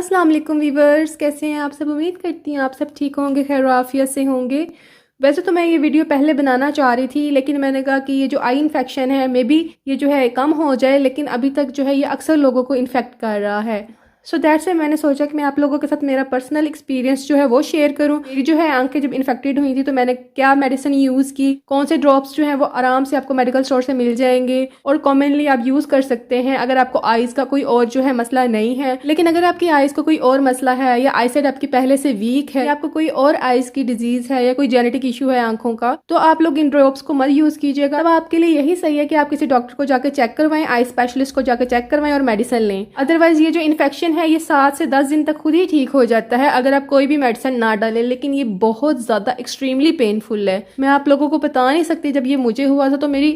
अस्सलाम वालेकुम वीवर्स, कैसे हैं आप सब। उम्मीद करती हैं आप सब ठीक होंगे, खैर आफियत से होंगे। वैसे तो मैं ये वीडियो पहले बनाना चाह रही थी, लेकिन मैंने कहा कि ये जो आई इन्फेक्शन है मे बी ये जो है कम हो जाए, लेकिन अभी तक जो है ये अक्सर लोगों को इन्फेक्ट कर रहा है। सो दैट्स से मैंने सोचा कि मैं आप लोगों के साथ मेरा पर्सनल एक्सपीरियंस जो है वो शेयर करूं। मेरी जो है आंखें जब इन्फेक्टेड हुई थी तो मैंने क्या मेडिसिन यूज़ की, कौन से ड्रॉप्स जो है वो आराम से आपको मेडिकल स्टोर से मिल जाएंगे और कॉमनली आप यूज़ कर सकते हैं अगर आपको आइज़ का कोई और जो है मसला नहीं है। लेकिन अगर आपकी आइज़ का कोई और मसला है या आईसाइट आपकी पहले से वीक है या आपको कोई और आइज़ की डिजीज है या कोई जेनेटिक इशू है आंखों का, तो आप लोग इन ड्रॉप्स को मत यूज़ कीजिएगा। तब आपके लिए यही सही है कि आप किसी डॉक्टर को जाकर चेक करवाएं, आई स्पेशलिस्ट को जाकर चेक करवाएं और मेडिसिन लें। अदरवाइज ये जो इन्फेक्शन है ये 7 से 10 दिन तक खुद ही ठीक हो जाता है अगर आप कोई भी मेडिसिन ना डालें। लेकिन ये बहुत ज़्यादा एक्सट्रीमली पेनफुल है। मैं आप लोगों को बता नहीं सकती जब ये मुझे हुआ था तो मेरी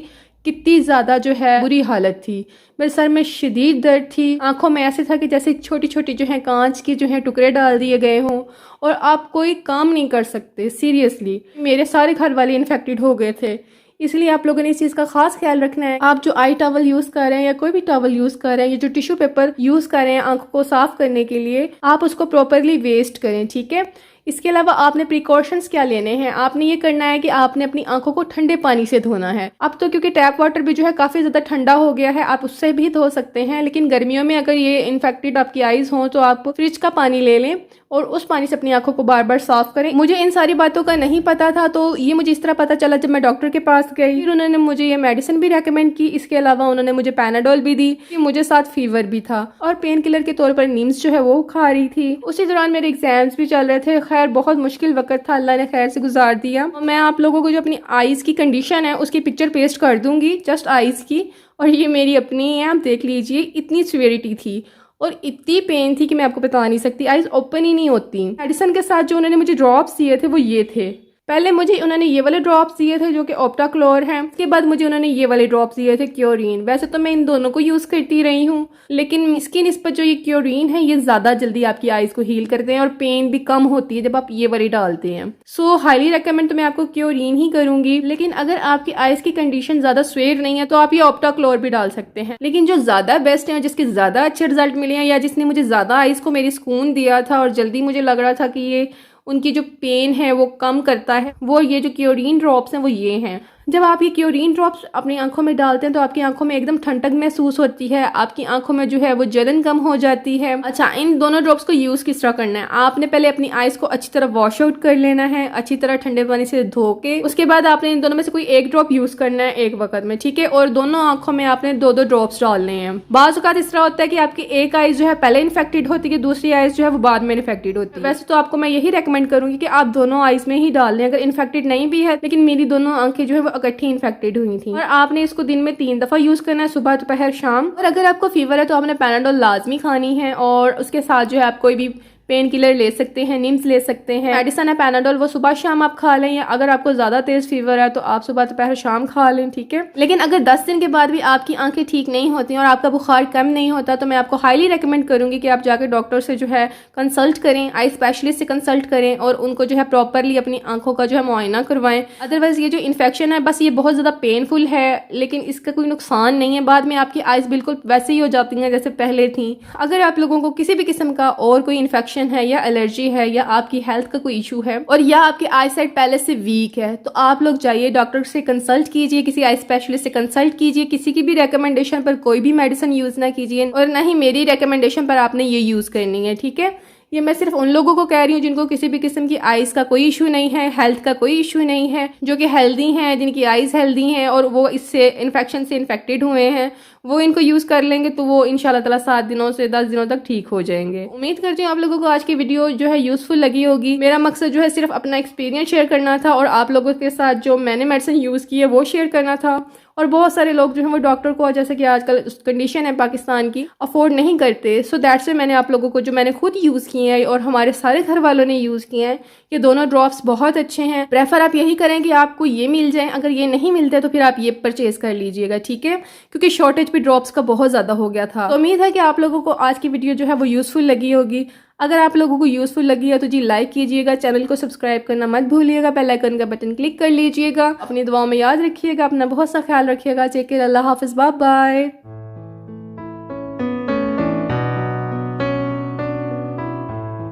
कितनी ज़्यादा जो है बुरी हालत थी। मेरे सर में शदीद दर्द थी, आंखों में ऐसे था कि जैसे छोटी छोटी जो है कांच की जो है टुकड़े डाल दिए गए हों और आप कोई काम नहीं कर सकते। सीरियसली मेरे सारे घर वाले इन्फेक्टेड हो गए थे। इसलिए आप लोगों ने इस चीज़ का खास ख्याल रखना है। आप जो आई टॉवल यूज़ कर रहे हैं या कोई भी टॉवल यूज़ कर रहे हैं या जो टिश्यू पेपर यूज़ कर रहे हैं आंखों को साफ करने के लिए, आप उसको प्रॉपरली वेस्ट करें, ठीक है। इसके अलावा आपने प्रिकॉशंस क्या लेने हैं, आपने ये करना है कि आपने अपनी आंखों को ठंडे पानी से धोना है। अब तो क्योंकि टैप वाटर भी जो है काफ़ी ज़्यादा ठंडा हो गया है, आप उससे भी धो सकते हैं। लेकिन गर्मियों में अगर ये इन्फेक्टेड आपकी आईज हों तो आप फ्रिज का पानी ले लें और उस पानी से अपनी आंखों को बार बार साफ करें। मुझे इन सारी बातों का नहीं पता था, तो ये मुझे इस तरह पता चला जब मैं डॉक्टर के पास गई। फिर उन्होंने मुझे ये मेडिसिन भी रेकमेंड की। इसके अलावा उन्होंने मुझे पैनाडोल भी दी कि मुझे साथ फीवर भी था और पेन किलर के तौर पर नीम्स जो है वो खा रही थी। उसी दौरान मेरे एग्जाम्स भी चल रहे थे। खैर बहुत मुश्किल वक्त था, अल्लाह ने खैर से गुजार दिया। मैं आप लोगों को जो अपनी आईज की कंडीशन है उसकी पिक्चर पेस्ट कर दूंगी, जस्ट आईज की, और ये मेरी अपनी है, आप देख लीजिए। इतनी सीवियरिटी थी और इतनी पेन थी कि मैं आपको बता नहीं सकती। आईज ओपन ही नहीं होती। मेडिसिन के साथ जो उन्होंने मुझे ड्रॉप्स दिए थे वो ये थे। पहले मुझे उन्होंने ये वाले ड्रॉप्स दिए थे जो कि ऑप्टाक्लोर हैं। उसके बाद मुझे उन्होंने ये वाले ड्रॉप्स दिए थे क्योरीन। वैसे तो मैं इन दोनों को यूज़ करती रही हूँ, लेकिन इसकी निस्बत जो ये क्योरीन है ये ज़्यादा जल्दी आपकी आइज़ को हील करते हैं और पेन भी कम होती है जब आप ये वाली डालते हैं। सो हाईली रिकमेंड तो मैं आपको क्योरीन ही करूँगी। लेकिन अगर आपकी आइज़ की कंडीशन ज़्यादा स्वेयर नहीं है तो आप ये ऑप्टाक्लोर भी डाल सकते हैं। लेकिन जो ज़्यादा बेस्ट है, जिसके ज़्यादा अच्छे रिजल्ट मिले हैं या जिसने मुझे ज़्यादा आइज़ को मेरी सुकून दिया था और जल्दी मुझे लग रहा था कि ये उनकी जो पेन है वो कम करता है, वो ये जो क्योरीन ड्रॉप्स हैं वो ये हैं। जब आप ये क्योरीन ड्रॉप्स अपनी आंखों में डालते हैं तो आपकी आंखों में एकदम ठंडक महसूस होती है, आपकी आंखों में जो है वो जलन कम हो जाती है। अच्छा, इन दोनों ड्रॉप्स को यूज़ किस तरह करना है, आपने पहले अपनी आइज़ को अच्छी तरह वॉश आउट कर लेना है, अच्छी तरह ठंडे पानी से धो के। उसके बाद आपने इन दोनों में से कोई एक ड्रॉप यूज़ करना है एक वक्त में, ठीक है। और दोनों आंखों में आपने 2-2 ड्रॉप्स डालने हैं। बाज़ औक़ात इस तरह होता है कि आपकी एक आइज़ जो है पहले इन्फेक्टेड होती है, दूसरी आइज़ जो है वो बाद में इन्फेक्टेड होती है। वैसे तो आपको मैं यही रिकमेंड करूँगी कि आप दोनों आइज़ में ही डाल लें अगर इन्फेक्टेड नहीं भी है। लेकिन मेरी दोनों आंखें जो है वो इकट्ठी इन्फेक्टेड हुई थी। और आपने इसको दिन में 3 दफा यूज करना है, सुबह दोपहर शाम। और अगर आपको फीवर है तो आपने पैनाडोल लाजमी खानी है और उसके साथ जो है आप कोई भी पेन किलर ले सकते हैं, निम्स ले सकते हैं। मेडिसिन है पैनाडोल, वो सुबह शाम आप खा लें, या अगर आपको ज्यादा तेज फीवर है तो आप सुबह दोपहर शाम खा लें, ठीक है। लेकिन अगर 10 दिन के बाद भी आपकी आंखें ठीक नहीं होती और आपका बुखार कम नहीं होता तो मैं आपको हाईली रिकमेंड करूंगी कि आप जाकर डॉक्टर से जो है कंसल्ट करें, आई स्पेशलिस्ट से कंसल्ट करें और उनको जो है प्रॉपरली अपनी आंखों का जो है मुआयना करवाएं। अदरवाइज ये जो इन्फेक्शन है बस ये बहुत ज्यादा पेनफुल है, लेकिन इसका कोई नुकसान नहीं है। बाद में आपकी आइज बिल्कुल वैसे ही हो जाती हैं जैसे पहले थी। अगर आप लोगों को किसी भी किस्म का और कोई इन्फेक्शन है या एलर्जी है या आपकी हेल्थ का कोई इशू है और या आपकी आई साइट पहले से वीक है तो आप लोग जाइए डॉक्टर से कंसल्ट कीजिए, किसी आई स्पेशलिस्ट से कंसल्ट कीजिए। किसी की भी रिकमेंडेशन पर कोई भी मेडिसिन यूज ना कीजिए और ना ही मेरी रिकमेंडेशन पर आपने ये यूज करनी है, ठीक है। ये मैं सिर्फ उन लोगों को कह रही हूँ जिनको किसी भी किस्म की आइज का कोई इशू नहीं है, हेल्थ का कोई इशू नहीं है, जो कि हेल्दी हैं, जिनकी आइज हेल्दी हैं और वो इससे इन्फेक्शन से इन्फेक्टेड हुए हैं, वो इनको यूज कर लेंगे तो वो इंशाल्लाह ताला 7 दिनों से 10 दिनों तक ठीक हो जाएंगे। उम्मीद करती हूँ आप लोगों को आज की वीडियो जो है यूजफुल लगी होगी। मेरा मकसद जो है सिर्फ अपना एक्सपीरियंस शेयर करना था और आप लोगों के साथ जो मैंने मेडिसिन यूज की है वो शेयर करना था। और बहुत सारे लोग जो है वो डॉक्टर को, जैसे कि आजकल कंडीशन है पाकिस्तान की, अफोर्ड नहीं करते। सो दैट्स मैंने आप लोगों को जो मैंने खुद यूज़ किए हैं और हमारे सारे घर वालों ने यूज़ किए हैं, ये दोनों ड्रॉप्स बहुत अच्छे हैं। प्रेफर आप यही करें कि आपको ये मिल जाए, अगर ये नहीं मिलते तो फिर आप ये परचेज कर लीजिएगा, ठीक है, क्योंकि शॉर्टेज भी ड्रॉप्स का बहुत ज़्यादा हो गया था। तो उम्मीद है कि आप लोगों को आज की वीडियो जो है वो यूज़फुल लगी होगी। अगर आप लोगों को यूज़फुल लगी है तो जी लाइक कीजिएगा, चैनल को सब्सक्राइब करना मत भूलिएगा, बेल आइकन का बटन क्लिक कर लीजिएगा। अपनी दुआओं में याद रखिएगा, अपना बहुत सा ख्याल रखिएगा। टेक केयर, अल्लाह हाफिज़, बाय बाय।